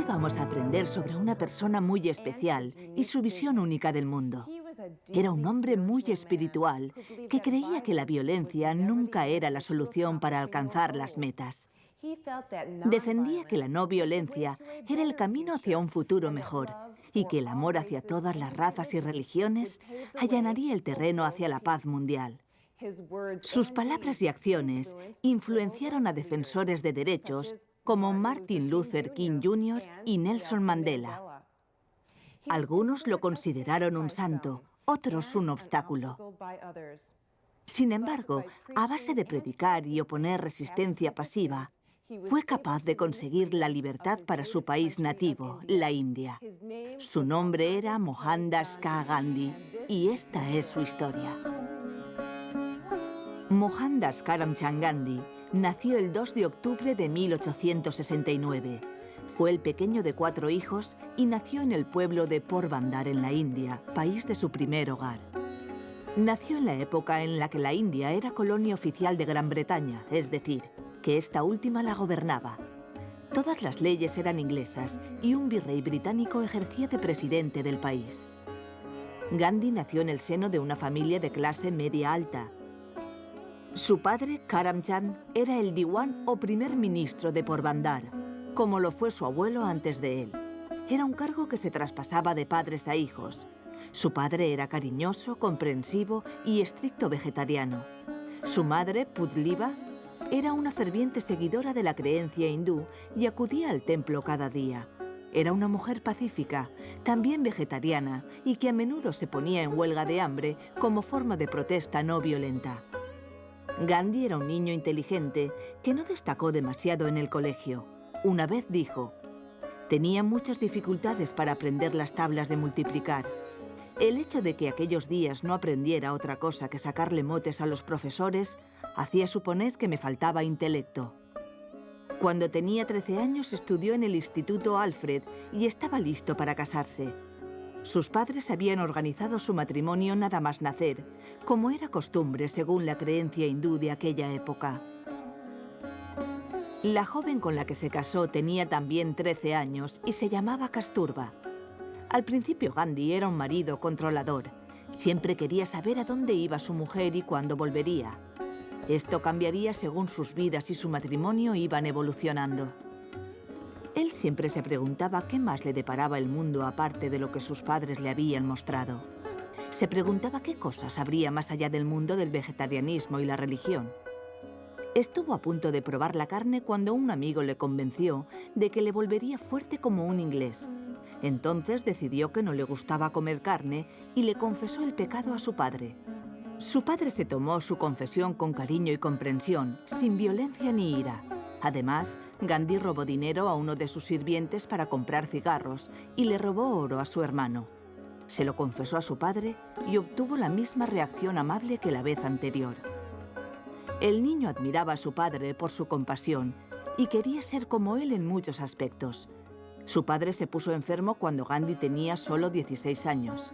vamos a aprender sobre una persona muy especial y su visión única del mundo. Era un hombre muy espiritual que creía que la violencia nunca era la solución para alcanzar las metas. Defendía que la no violencia era el camino hacia un futuro mejor y que el amor hacia todas las razas y religiones allanaría el terreno hacia la paz mundial. Sus palabras y acciones influenciaron a defensores de derechos como Martin Luther King Jr. y Nelson Mandela. Algunos lo consideraron un santo, otros un obstáculo. Sin embargo, a base de predicar y oponer resistencia pasiva, fue capaz de conseguir la libertad para su país nativo, la India. Su nombre era Mohandas Gandhi y esta es su historia. Mohandas Karamchand Gandhi nació el 2 de octubre de 1869. Fue el pequeño de 4 hijos y nació en el pueblo de Porbandar en la India, país de su primer hogar. Nació en la época en la que la India era colonia oficial de Gran Bretaña, es decir, que esta última la gobernaba. Todas las leyes eran inglesas y un virrey británico ejercía de presidente del país. Gandhi nació en el seno de una familia de clase media alta. Su padre, Karamchand, era el Diwan o primer ministro de Porbandar, como lo fue su abuelo antes de él. Era un cargo que se traspasaba de padres a hijos. Su padre era cariñoso, comprensivo y estricto vegetariano. Su madre, Pudliba, era una ferviente seguidora de la creencia hindú y acudía al templo cada día. Era una mujer pacífica, también vegetariana, y que a menudo se ponía en huelga de hambre como forma de protesta no violenta. Gandhi era un niño inteligente que no destacó demasiado en el colegio. Una vez dijo: «Tenía muchas dificultades para aprender las tablas de multiplicar. El hecho de que aquellos días no aprendiera otra cosa que sacarle motes a los profesores hacía suponer que me faltaba intelecto». Cuando tenía 13 años estudió en el Instituto Alfred y estaba listo para casarse. Sus padres habían organizado su matrimonio nada más nacer, como era costumbre según la creencia hindú de aquella época. La joven con la que se casó tenía también 13 años y se llamaba Kasturba. Al principio Gandhi era un marido controlador. Siempre quería saber a dónde iba su mujer y cuándo volvería. Esto cambiaría según sus vidas y su matrimonio iban evolucionando. Él siempre se preguntaba qué más le deparaba el mundo aparte de lo que sus padres le habían mostrado. Se preguntaba qué cosas habría más allá del mundo del vegetarianismo y la religión. Estuvo a punto de probar la carne cuando un amigo le convenció de que le volvería fuerte como un inglés. Entonces decidió que no le gustaba comer carne y le confesó el pecado a su padre. Su padre se tomó su confesión con cariño y comprensión, sin violencia ni ira. Además, Gandhi robó dinero a uno de sus sirvientes para comprar cigarros y le robó oro a su hermano. Se lo confesó a su padre y obtuvo la misma reacción amable que la vez anterior. El niño admiraba a su padre por su compasión y quería ser como él en muchos aspectos. Su padre se puso enfermo cuando Gandhi tenía solo 16 años.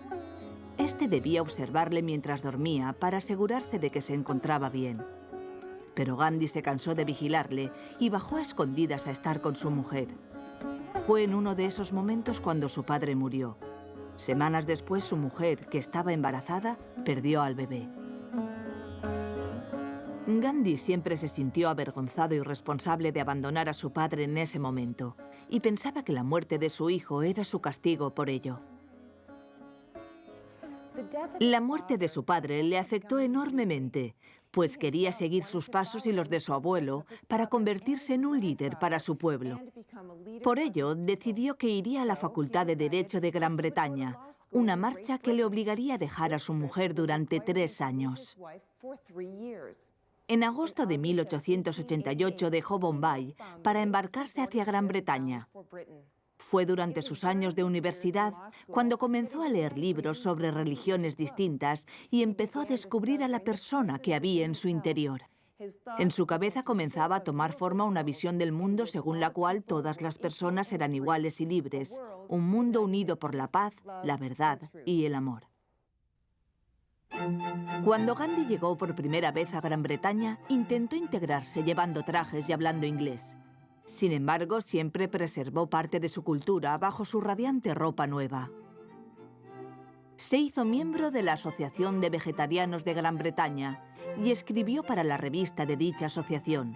Este debía observarle mientras dormía para asegurarse de que se encontraba bien. Pero Gandhi se cansó de vigilarle y bajó a escondidas a estar con su mujer. Fue en uno de esos momentos cuando su padre murió. Semanas después, su mujer, que estaba embarazada, perdió al bebé. Gandhi siempre se sintió avergonzado y responsable de abandonar a su padre en ese momento, y pensaba que la muerte de su hijo era su castigo por ello. La muerte de su padre le afectó enormemente, pues quería seguir sus pasos y los de su abuelo para convertirse en un líder para su pueblo. Por ello, decidió que iría a la Facultad de Derecho de Gran Bretaña, una marcha que le obligaría a dejar a su mujer durante 3 años. En agosto de 1888 dejó Bombay para embarcarse hacia Gran Bretaña. Fue durante sus años de universidad cuando comenzó a leer libros sobre religiones distintas y empezó a descubrir a la persona que había en su interior. En su cabeza comenzaba a tomar forma una visión del mundo según la cual todas las personas eran iguales y libres, un mundo unido por la paz, la verdad y el amor. Cuando Gandhi llegó por primera vez a Gran Bretaña, intentó integrarse llevando trajes y hablando inglés. Sin embargo, siempre preservó parte de su cultura bajo su radiante ropa nueva. Se hizo miembro de la Asociación de Vegetarianos de Gran Bretaña y escribió para la revista de dicha asociación.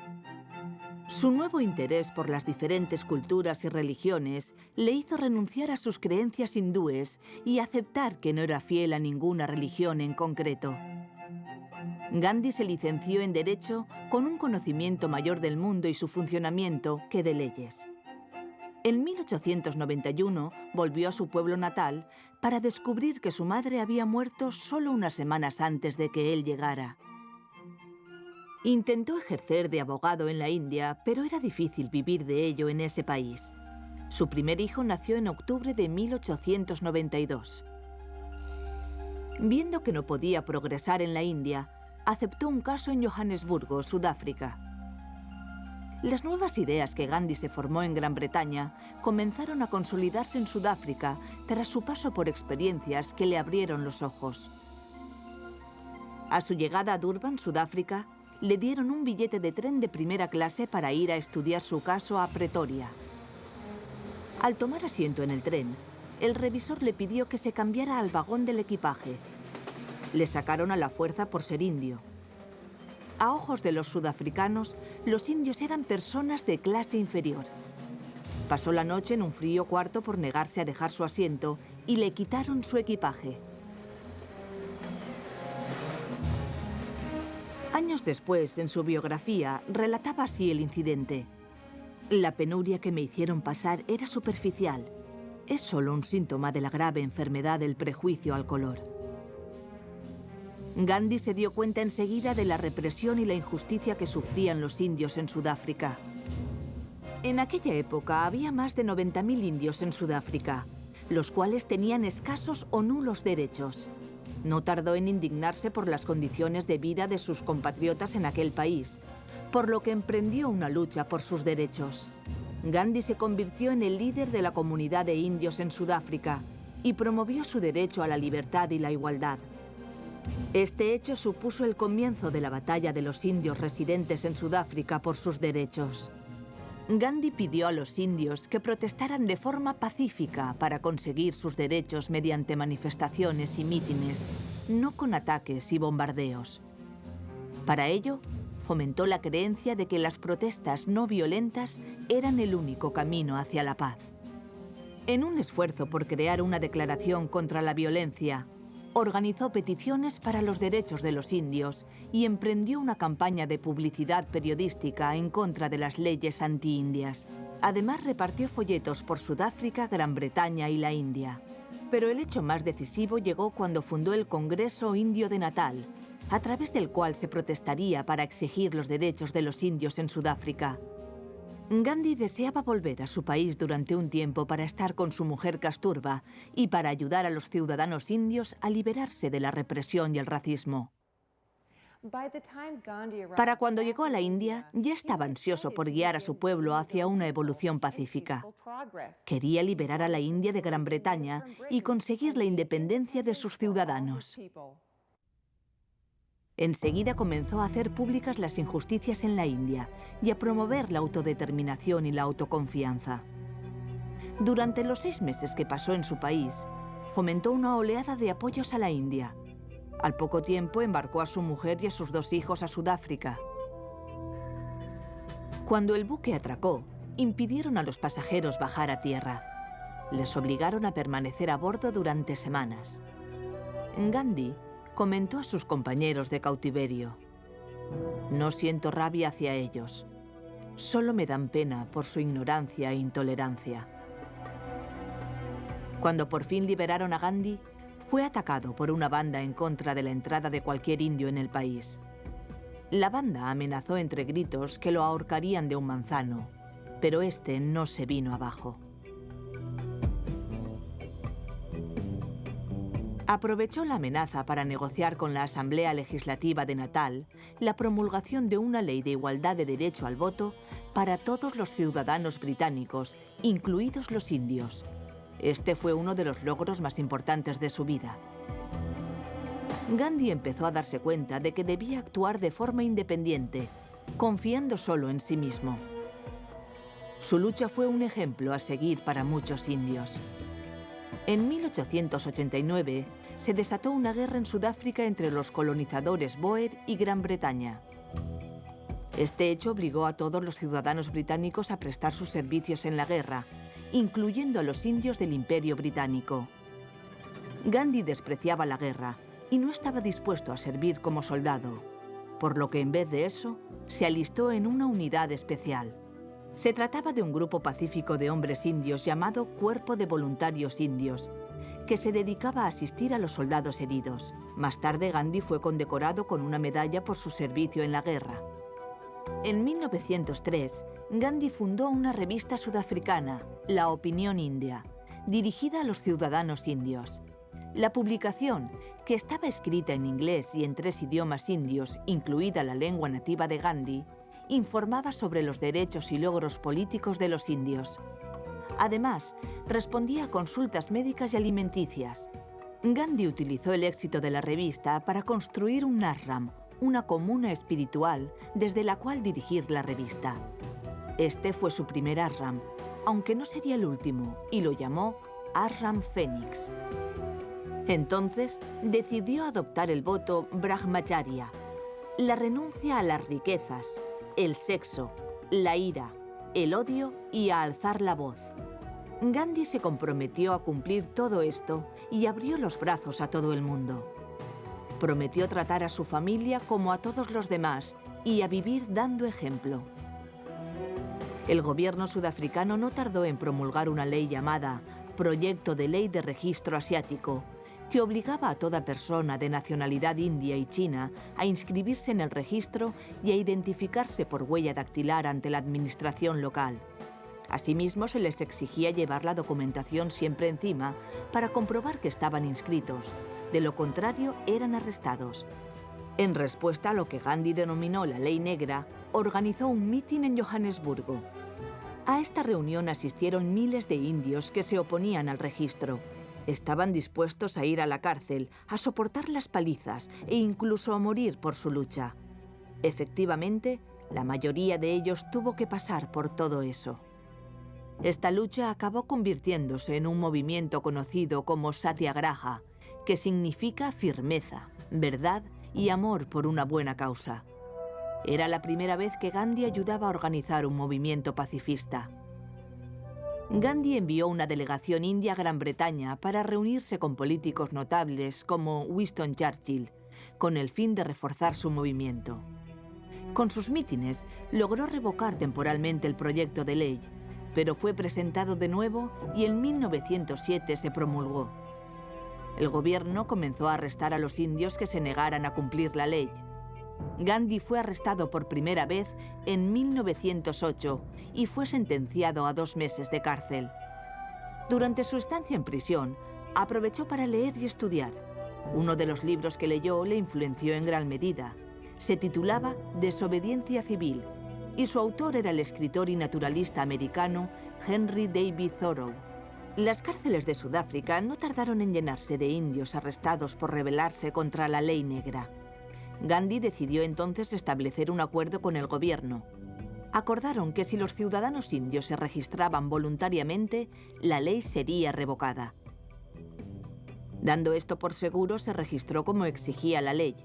Su nuevo interés por las diferentes culturas y religiones le hizo renunciar a sus creencias hindúes y aceptar que no era fiel a ninguna religión en concreto. Gandhi se licenció en Derecho con un conocimiento mayor del mundo y su funcionamiento que de leyes. En 1891 volvió a su pueblo natal para descubrir que su madre había muerto solo unas semanas antes de que él llegara. Intentó ejercer de abogado en la India, pero era difícil vivir de ello en ese país. Su primer hijo nació en octubre de 1892. Viendo que no podía progresar en la India, aceptó un caso en Johannesburgo, Sudáfrica. Las nuevas ideas que Gandhi se formó en Gran Bretaña comenzaron a consolidarse en Sudáfrica tras su paso por experiencias que le abrieron los ojos. A su llegada a Durban, Sudáfrica, le dieron un billete de tren de primera clase para ir a estudiar su caso a Pretoria. Al tomar asiento en el tren, el revisor le pidió que se cambiara al vagón del equipaje. Le sacaron a la fuerza por ser indio. A ojos de los sudafricanos, los indios eran personas de clase inferior. Pasó la noche en un frío cuarto por negarse a dejar su asiento y le quitaron su equipaje. Años después, en su biografía, relataba así el incidente. La penuria que me hicieron pasar era superficial. Es solo un síntoma de la grave enfermedad del prejuicio al color. Gandhi se dio cuenta enseguida de la represión y la injusticia que sufrían los indios en Sudáfrica. En aquella época había más de 90.000 indios en Sudáfrica, los cuales tenían escasos o nulos derechos. No tardó en indignarse por las condiciones de vida de sus compatriotas en aquel país, por lo que emprendió una lucha por sus derechos. Gandhi se convirtió en el líder de la comunidad de indios en Sudáfrica y promovió su derecho a la libertad y la igualdad. Este hecho supuso el comienzo de la batalla de los indios residentes en Sudáfrica por sus derechos. Gandhi pidió a los indios que protestaran de forma pacífica para conseguir sus derechos mediante manifestaciones y mítines, no con ataques y bombardeos. Para ello, fomentó la creencia de que las protestas no violentas eran el único camino hacia la paz. En un esfuerzo por crear una declaración contra la violencia, organizó peticiones para los derechos de los indios y emprendió una campaña de publicidad periodística en contra de las leyes anti-indias. Además, repartió folletos por Sudáfrica, Gran Bretaña y la India. Pero el hecho más decisivo llegó cuando fundó el Congreso Indio de Natal, a través del cual se protestaría para exigir los derechos de los indios en Sudáfrica. Gandhi deseaba volver a su país durante un tiempo para estar con su mujer Kasturba y para ayudar a los ciudadanos indios a liberarse de la represión y el racismo. Para cuando llegó a la India, ya estaba ansioso por guiar a su pueblo hacia una evolución pacífica. Quería liberar a la India de Gran Bretaña y conseguir la independencia de sus ciudadanos. Enseguida comenzó a hacer públicas las injusticias en la India y a promover la autodeterminación y la autoconfianza. Durante los 6 meses que pasó en su país, fomentó una oleada de apoyos a la India. Al poco tiempo embarcó a su mujer y a sus 2 hijos a Sudáfrica. Cuando el buque atracó, impidieron a los pasajeros bajar a tierra. Les obligaron a permanecer a bordo durante semanas. Gandhi comentó a sus compañeros de cautiverio: «No siento rabia hacia ellos, solo me dan pena por su ignorancia e intolerancia». Cuando por fin liberaron a Gandhi, fue atacado por una banda en contra de la entrada de cualquier indio en el país. La banda amenazó entre gritos que lo ahorcarían de un manzano, pero este no se vino abajo. Aprovechó la amenaza para negociar con la Asamblea Legislativa de Natal la promulgación de una ley de igualdad de derecho al voto para todos los ciudadanos británicos, incluidos los indios. Este fue uno de los logros más importantes de su vida. Gandhi empezó a darse cuenta de que debía actuar de forma independiente, confiando solo en sí mismo. Su lucha fue un ejemplo a seguir para muchos indios. En 1889 se desató una guerra en Sudáfrica entre los colonizadores Boer y Gran Bretaña. Este hecho obligó a todos los ciudadanos británicos a prestar sus servicios en la guerra, incluyendo a los indios del Imperio Británico. Gandhi despreciaba la guerra y no estaba dispuesto a servir como soldado, por lo que en vez de eso, se alistó en una unidad especial. Se trataba de un grupo pacífico de hombres indios llamado Cuerpo de Voluntarios Indios, que se dedicaba a asistir a los soldados heridos. Más tarde, Gandhi fue condecorado con una medalla por su servicio en la guerra. En 1903, Gandhi fundó una revista sudafricana, La Opinión India, dirigida a los ciudadanos indios. La publicación, que estaba escrita en inglés y en 3 idiomas indios, incluida la lengua nativa de Gandhi, informaba sobre los derechos y logros políticos de los indios. Además, respondía a consultas médicas y alimenticias. Gandhi utilizó el éxito de la revista para construir un ashram, una comuna espiritual desde la cual dirigir la revista. Este fue su primer ashram, aunque no sería el último, y lo llamó Ashram Fénix. Entonces, decidió adoptar el voto Brahmacharya, la renuncia a las riquezas, el sexo, la ira, el odio y a alzar la voz. Gandhi se comprometió a cumplir todo esto y abrió los brazos a todo el mundo. Prometió tratar a su familia como a todos los demás y a vivir dando ejemplo. El gobierno sudafricano no tardó en promulgar una ley llamada Proyecto de Ley de Registro Asiático, que obligaba a toda persona de nacionalidad india y china a inscribirse en el registro y a identificarse por huella dactilar ante la administración local. Asimismo, se les exigía llevar la documentación siempre encima para comprobar que estaban inscritos. De lo contrario, eran arrestados. En respuesta a lo que Gandhi denominó la Ley Negra, organizó un mitin en Johannesburgo. A esta reunión asistieron miles de indios que se oponían al registro. Estaban dispuestos a ir a la cárcel, a soportar las palizas e incluso a morir por su lucha. Efectivamente, la mayoría de ellos tuvo que pasar por todo eso. Esta lucha acabó convirtiéndose en un movimiento conocido como Satyagraha, que significa firmeza, verdad y amor por una buena causa. Era la primera vez que Gandhi ayudaba a organizar un movimiento pacifista. Gandhi envió una delegación india a Gran Bretaña para reunirse con políticos notables como Winston Churchill, con el fin de reforzar su movimiento. Con sus mítines logró revocar temporalmente el proyecto de ley, pero fue presentado de nuevo y en 1907 se promulgó. El gobierno comenzó a arrestar a los indios que se negaran a cumplir la ley. Gandhi fue arrestado por primera vez en 1908 y fue sentenciado a 2 meses de cárcel. Durante su estancia en prisión, aprovechó para leer y estudiar. Uno de los libros que leyó le influenció en gran medida. Se titulaba Desobediencia Civil y su autor era el escritor y naturalista americano Henry David Thoreau. Las cárceles de Sudáfrica no tardaron en llenarse de indios arrestados por rebelarse contra la Ley Negra. Gandhi decidió entonces establecer un acuerdo con el gobierno. Acordaron que si los ciudadanos indios se registraban voluntariamente, la ley sería revocada. Dando esto por seguro, se registró como exigía la ley.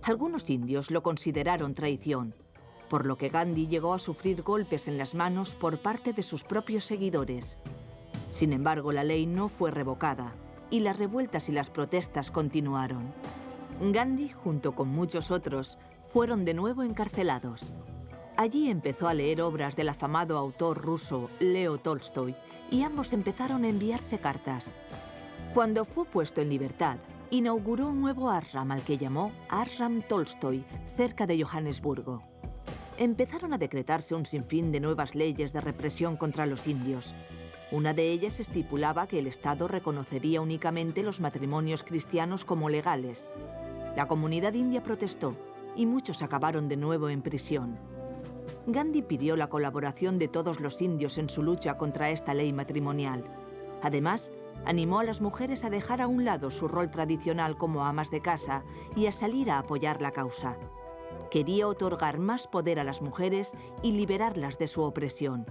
Algunos indios lo consideraron traición, por lo que Gandhi llegó a sufrir golpes en las manos por parte de sus propios seguidores. Sin embargo, la ley no fue revocada y las revueltas y las protestas continuaron. Gandhi, junto con muchos otros, fueron de nuevo encarcelados. Allí empezó a leer obras del afamado autor ruso Leo Tolstoy y ambos empezaron a enviarse cartas. Cuando fue puesto en libertad, inauguró un nuevo ashram al que llamó Ashram Tolstoy, cerca de Johannesburgo. Empezaron a decretarse un sinfín de nuevas leyes de represión contra los indios. Una de ellas estipulaba que el Estado reconocería únicamente los matrimonios cristianos como legales. La comunidad india protestó y muchos acabaron de nuevo en prisión. Gandhi pidió la colaboración de todos los indios en su lucha contra esta ley matrimonial. Además, animó a las mujeres a dejar a un lado su rol tradicional como amas de casa y a salir a apoyar la causa. Quería otorgar más poder a las mujeres y liberarlas de su opresión.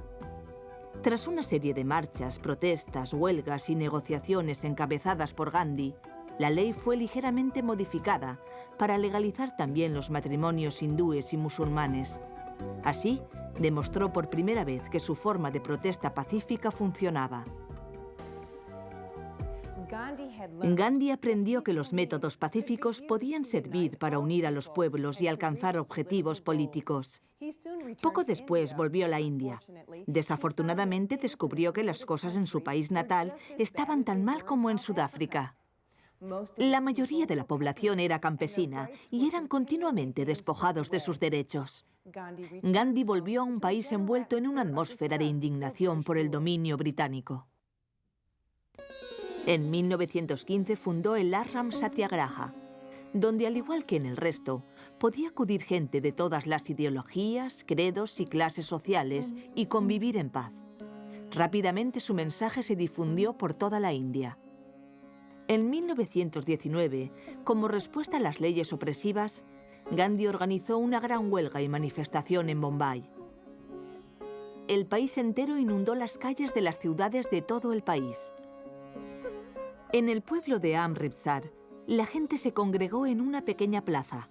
Tras una serie de marchas, protestas, huelgas y negociaciones encabezadas por Gandhi, la ley fue ligeramente modificada para legalizar también los matrimonios hindúes y musulmanes. Así, demostró por primera vez que su forma de protesta pacífica funcionaba. Gandhi aprendió que los métodos pacíficos podían servir para unir a los pueblos y alcanzar objetivos políticos. Poco después volvió a la India. Desafortunadamente descubrió que las cosas en su país natal estaban tan mal como en Sudáfrica. La mayoría de la población era campesina y eran continuamente despojados de sus derechos. Gandhi volvió a un país envuelto en una atmósfera de indignación por el dominio británico. En 1915 fundó el Ashram Satyagraha, donde, al igual que en el resto, podía acudir gente de todas las ideologías, credos y clases sociales y convivir en paz. Rápidamente su mensaje se difundió por toda la India. En 1919, como respuesta a las leyes opresivas, Gandhi organizó una gran huelga y manifestación en Bombay. El país entero inundó las calles de las ciudades de todo el país. En el pueblo de Amritsar, la gente se congregó en una pequeña plaza.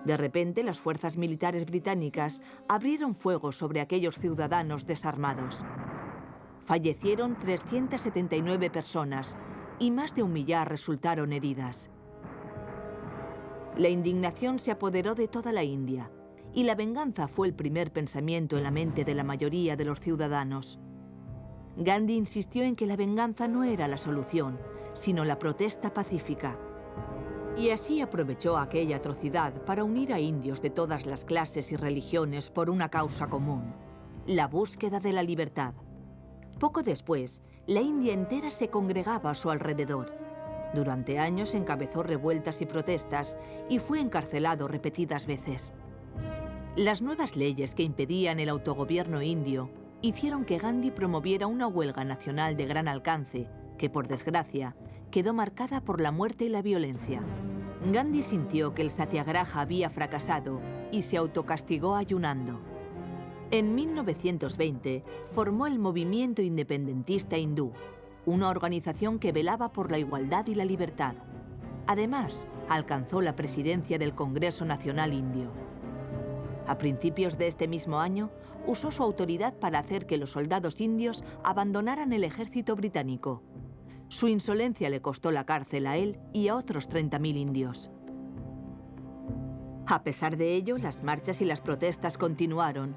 De repente, las fuerzas militares británicas abrieron fuego sobre aquellos ciudadanos desarmados. Fallecieron 379 personas y más de 1 millar resultaron heridas. La indignación se apoderó de toda la India y la venganza fue el primer pensamiento en la mente de la mayoría de los ciudadanos. Gandhi insistió en que la venganza no era la solución, sino la protesta pacífica. Y así aprovechó aquella atrocidad para unir a indios de todas las clases y religiones por una causa común: la búsqueda de la libertad. Poco después, la India entera se congregaba a su alrededor. Durante años encabezó revueltas y protestas y fue encarcelado repetidas veces. Las nuevas leyes que impedían el autogobierno indio hicieron que Gandhi promoviera una huelga nacional de gran alcance, que por desgracia quedó marcada por la muerte y la violencia. Gandhi sintió que el Satyagraha había fracasado y se autocastigó ayunando. En 1920 formó el Movimiento Independentista Hindú, una organización que velaba por la igualdad y la libertad. Además, alcanzó la presidencia del Congreso Nacional Indio. A principios de este mismo año, usó su autoridad para hacer que los soldados indios abandonaran el ejército británico. Su insolencia le costó la cárcel a él y a otros 30.000 indios. A pesar de ello, las marchas y las protestas continuaron,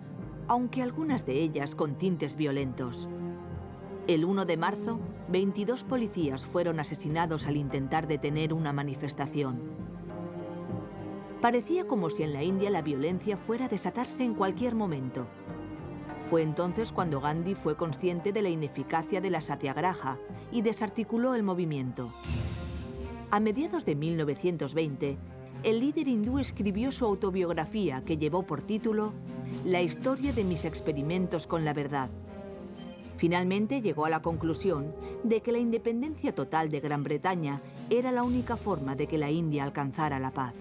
aunque algunas de ellas con tintes violentos. El 1 de marzo, 22 policías fueron asesinados al intentar detener una manifestación. Parecía como si en la India la violencia fuera a desatarse en cualquier momento. Fue entonces cuando Gandhi fue consciente de la ineficacia de la Satyagraha y desarticuló el movimiento. A mediados de 1920, el líder hindú escribió su autobiografía que llevó por título La historia de mis experimentos con la verdad. Finalmente llegó a la conclusión de que la independencia total de Gran Bretaña era la única forma de que la India alcanzara la paz.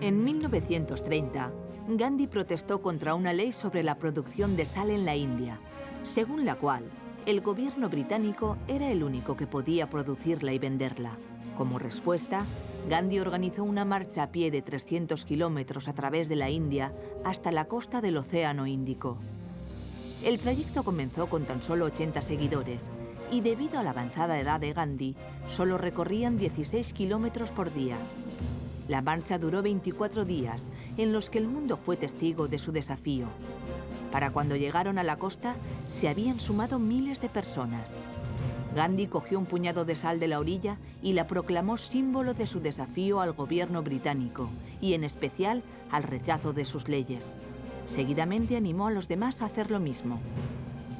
En 1930, Gandhi protestó contra una ley sobre la producción de sal en la India, según la cual el gobierno británico era el único que podía producirla y venderla. Como respuesta, Gandhi organizó una marcha a pie de 300 kilómetros a través de la India hasta la costa del Océano Índico. El trayecto comenzó con tan solo 80 seguidores y, debido a la avanzada edad de Gandhi, solo recorrían 16 kilómetros por día. La marcha duró 24 días, en los que el mundo fue testigo de su desafío. Para cuando llegaron a la costa, se habían sumado miles de personas. Gandhi cogió un puñado de sal de la orilla y la proclamó símbolo de su desafío al gobierno británico y, en especial, al rechazo de sus leyes. Seguidamente animó a los demás a hacer lo mismo.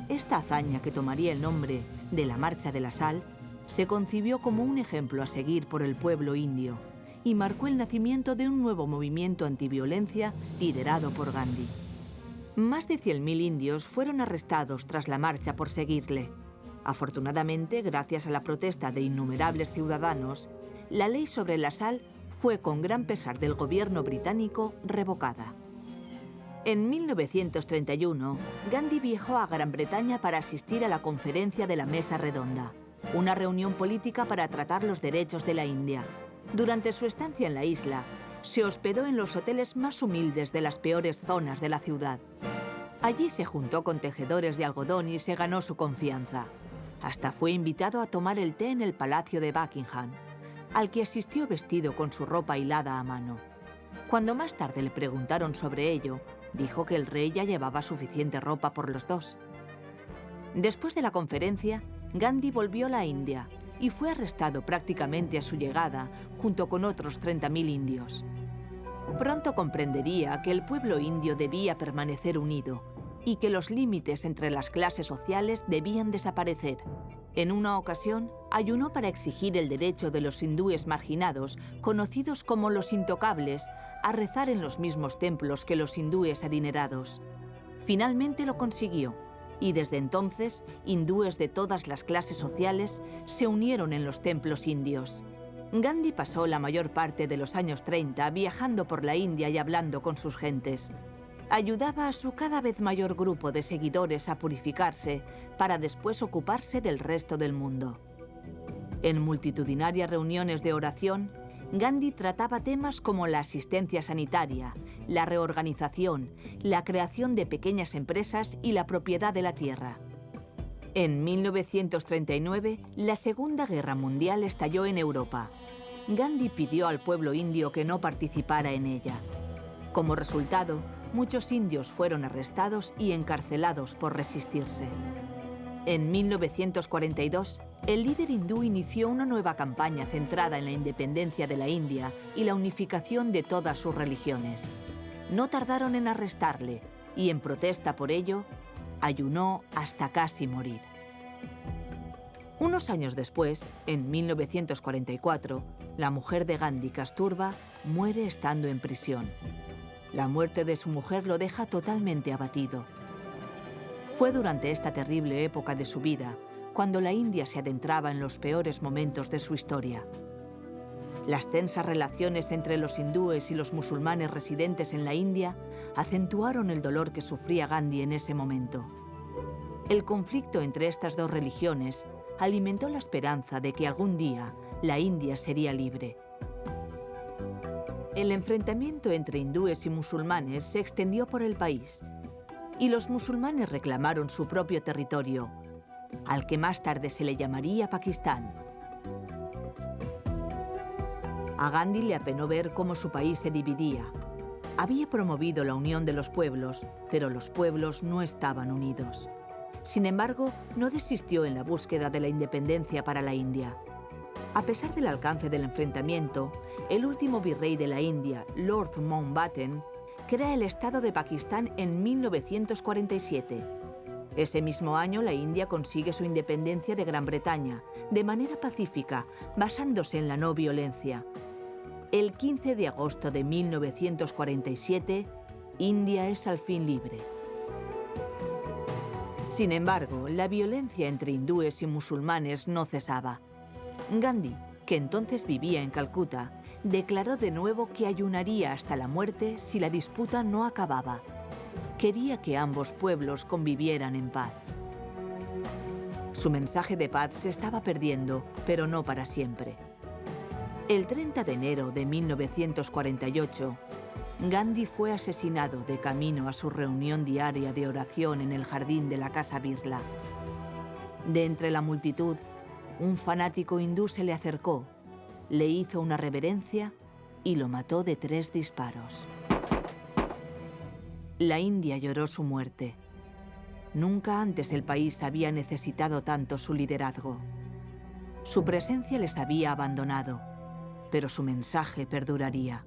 Esta hazaña, que tomaría el nombre de la Marcha de la Sal, se concibió como un ejemplo a seguir por el pueblo indio y marcó el nacimiento de un nuevo movimiento antiviolencia liderado por Gandhi. Más de 100.000 indios fueron arrestados tras la marcha por seguirle. Afortunadamente, gracias a la protesta de innumerables ciudadanos, la ley sobre la sal fue, con gran pesar del gobierno británico, revocada. En 1931, Gandhi viajó a Gran Bretaña para asistir a la conferencia de la Mesa Redonda, una reunión política para tratar los derechos de la India. Durante su estancia en la isla, se hospedó en los hoteles más humildes de las peores zonas de la ciudad. Allí se juntó con tejedores de algodón y se ganó su confianza. Hasta fue invitado a tomar el té en el Palacio de Buckingham, al que asistió vestido con su ropa hilada a mano. Cuando más tarde le preguntaron sobre ello, dijo que el rey ya llevaba suficiente ropa por los dos. Después de la conferencia, Gandhi volvió a la India y fue arrestado prácticamente a su llegada junto con otros 30.000 indios. Pronto comprendería que el pueblo indio debía permanecer unido y que los límites entre las clases sociales debían desaparecer. En una ocasión, ayunó para exigir el derecho de los hindúes marginados, conocidos como los intocables, a rezar en los mismos templos que los hindúes adinerados. Finalmente lo consiguió, y desde entonces, hindúes de todas las clases sociales se unieron en los templos indios. Gandhi pasó la mayor parte de los años 30 viajando por la India y hablando con sus gentes. Ayudaba a su cada vez mayor grupo de seguidores a purificarse para después ocuparse del resto del mundo. En multitudinarias reuniones de oración, Gandhi trataba temas como la asistencia sanitaria, la reorganización, la creación de pequeñas empresas y la propiedad de la tierra. En 1939, la Segunda Guerra Mundial estalló en Europa. Gandhi pidió al pueblo indio que no participara en ella. Como resultado, muchos indios fueron arrestados y encarcelados por resistirse. En 1942, el líder hindú inició una nueva campaña centrada en la independencia de la India y la unificación de todas sus religiones. No tardaron en arrestarle y, en protesta por ello, ayunó hasta casi morir. Unos años después, en 1944, la mujer de Gandhi, Kasturba, muere estando en prisión. La muerte de su mujer lo deja totalmente abatido. Fue durante esta terrible época de su vida cuando la India se adentraba en los peores momentos de su historia. Las tensas relaciones entre los hindúes y los musulmanes residentes en la India acentuaron el dolor que sufría Gandhi en ese momento. El conflicto entre estas dos religiones alimentó la esperanza de que algún día la India sería libre. El enfrentamiento entre hindúes y musulmanes se extendió por el país y los musulmanes reclamaron su propio territorio, al que más tarde se le llamaría Pakistán. A Gandhi le apenó ver cómo su país se dividía. Había promovido la unión de los pueblos, pero los pueblos no estaban unidos. Sin embargo, no desistió en la búsqueda de la independencia para la India. A pesar del alcance del enfrentamiento, el último virrey de la India, Lord Mountbatten, crea el Estado de Pakistán en 1947. Ese mismo año, la India consigue su independencia de Gran Bretaña, de manera pacífica, basándose en la no violencia. El 15 de agosto de 1947, India es al fin libre. Sin embargo, la violencia entre hindúes y musulmanes no cesaba. Gandhi, que entonces vivía en Calcuta, declaró de nuevo que ayunaría hasta la muerte si la disputa no acababa. Quería que ambos pueblos convivieran en paz. Su mensaje de paz se estaba perdiendo, pero no para siempre. El 30 de enero de 1948, Gandhi fue asesinado de camino a su reunión diaria de oración en el jardín de la Casa Birla. De entre la multitud, un fanático hindú se le acercó, le hizo una reverencia y lo mató de 3 disparos. La India lloró su muerte. Nunca antes el país había necesitado tanto su liderazgo. Su presencia les había abandonado, pero su mensaje perduraría.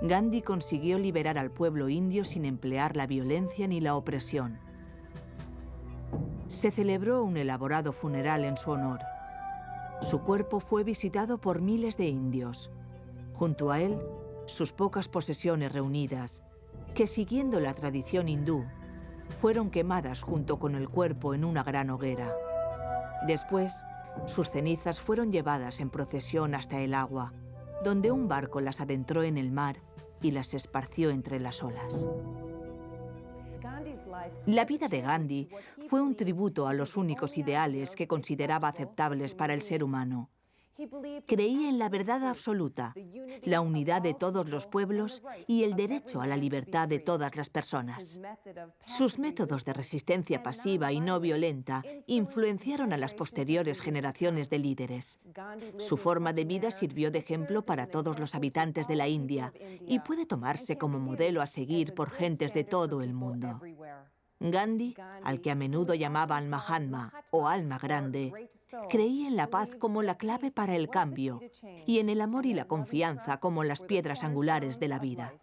Gandhi consiguió liberar al pueblo indio sin emplear la violencia ni la opresión. Se celebró un elaborado funeral en su honor. Su cuerpo fue visitado por miles de indios. Junto a él, sus pocas posesiones reunidas, que siguiendo la tradición hindú, fueron quemadas junto con el cuerpo en una gran hoguera. Después, sus cenizas fueron llevadas en procesión hasta el agua, donde un barco las adentró en el mar y las esparció entre las olas. La vida de Gandhi fue un tributo a los únicos ideales que consideraba aceptables para el ser humano. Creía en la verdad absoluta, la unidad de todos los pueblos y el derecho a la libertad de todas las personas. Sus métodos de resistencia pasiva y no violenta influenciaron a las posteriores generaciones de líderes. Su forma de vida sirvió de ejemplo para todos los habitantes de la India y puede tomarse como modelo a seguir por gentes de todo el mundo. Gandhi, al que a menudo llamaban Mahatma o alma grande, creía en la paz como la clave para el cambio y en el amor y la confianza como las piedras angulares de la vida.